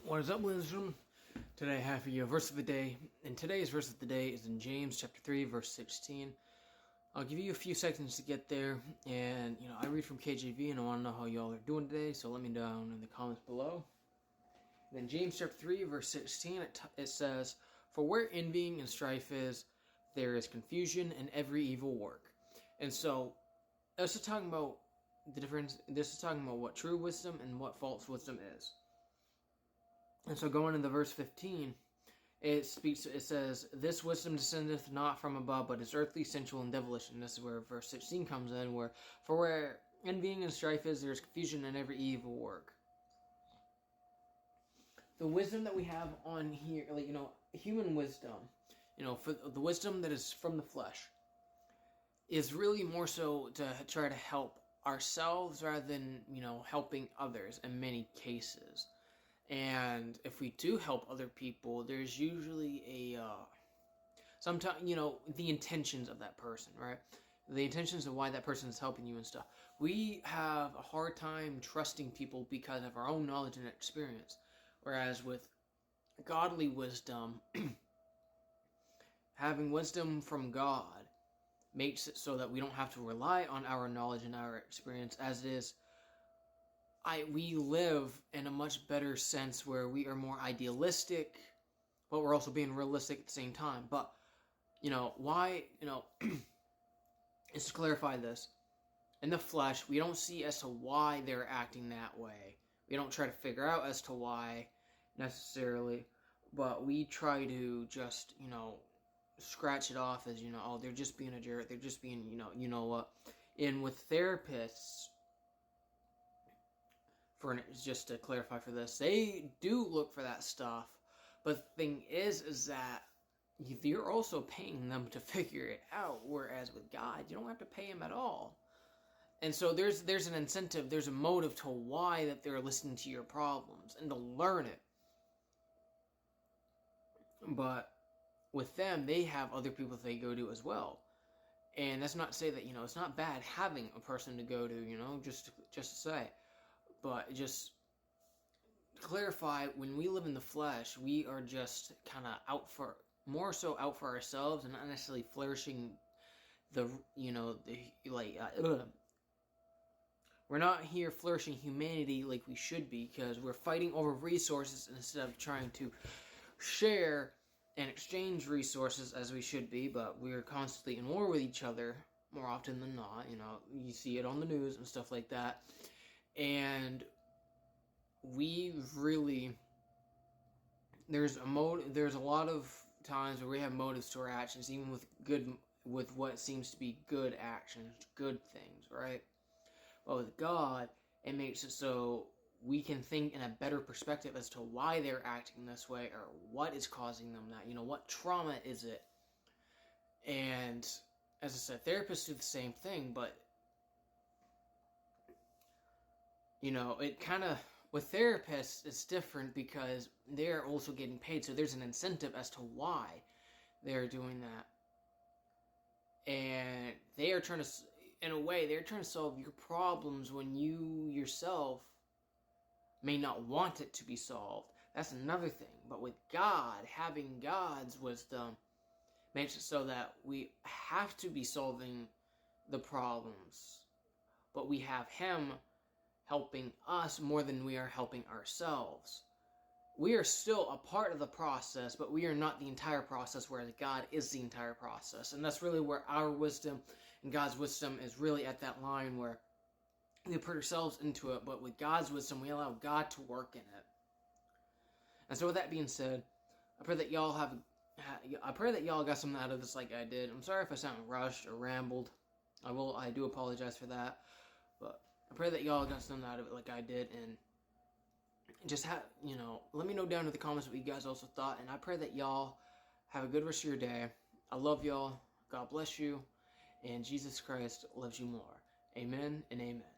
What is up, Wisdom? Today I have for you a verse of the day, and today's verse of the day is in James chapter 3, verse 16. I'll give you a few seconds to get there, and I read from KJV, and I want to know how y'all are doing today, so let me know down in the comments below. And in James chapter 3, verse 16, it says, "For where envying and strife is, there is confusion and every evil work." And so, this is talking about the difference. This is talking about what true wisdom and what false wisdom is. And so going into verse 15, it says, "This wisdom descendeth not from above, but is earthly, sensual, and devilish." And this is where verse 16 comes in, for where envying and strife is, there is confusion in every evil work. The wisdom that we have on here, human wisdom, for the wisdom that is from the flesh, is really more so to try to help ourselves rather than, helping others in many cases. And if we do help other people, there's usually sometimes, the intentions of that person, right? The intentions of why that person is helping you and stuff. We have a hard time trusting people because of our own knowledge and experience. Whereas with godly wisdom, having wisdom from God makes it so that we don't have to rely on our knowledge and our experience, as it is we live in a much better sense where we are more idealistic, but we're also being realistic at the same time. But, why, is to clarify this. In the flesh, we don't see as to why they're acting that way. We don't try to figure out as to why, necessarily, but we try to just, scratch it off as, oh, they're just being a jerk, they're just being, you know what. And with therapists, just to clarify for this, they do look for that stuff, but the thing is that you're also paying them to figure it out, whereas with God, you don't have to pay him at all. And so there's an incentive, there's a motive to why that they're listening to your problems and to learn it. But with them, they have other people that they go to as well. And that's not to say that, it's not bad having a person to go to, just to say. But just to clarify, when we live in the flesh, we are just kind of more so out for ourselves and not necessarily flourishing we're not here flourishing humanity like we should be, because we're fighting over resources instead of trying to share and exchange resources as we should be. But we're constantly in war with each other more often than not. You see it on the news and stuff like that. And we really, there's a lot of times where we have motives to our actions, even with what seems to be good actions, good things, right? But with God, it makes it so we can think in a better perspective as to why they're acting this way, or what is causing them that, what trauma is it. And as I said, therapists do the same thing, but it kind of, with therapists, it's different because they're also getting paid, so there's an incentive as to why they're doing that. And they are trying to, in a way, they're trying to solve your problems when you yourself may not want it to be solved. That's another thing. But with God, having God's wisdom makes it so that we have to be solving the problems, but we have him helping us more than we are helping ourselves. We are still a part of the process, but we are not the entire process, whereas God is the entire process. And that's really where our wisdom and God's wisdom is really at that line where we put ourselves into it, but with God's wisdom, we allow God to work in it. And so with that being said, I pray that y'all got something out of this like I did. I'm sorry if I sound rushed or rambled. I do apologize for that. But I pray that y'all got something out of it like I did, and just let me know down in the comments what you guys also thought, and I pray that y'all have a good rest of your day. I love y'all. God bless you, and Jesus Christ loves you more. Amen and amen.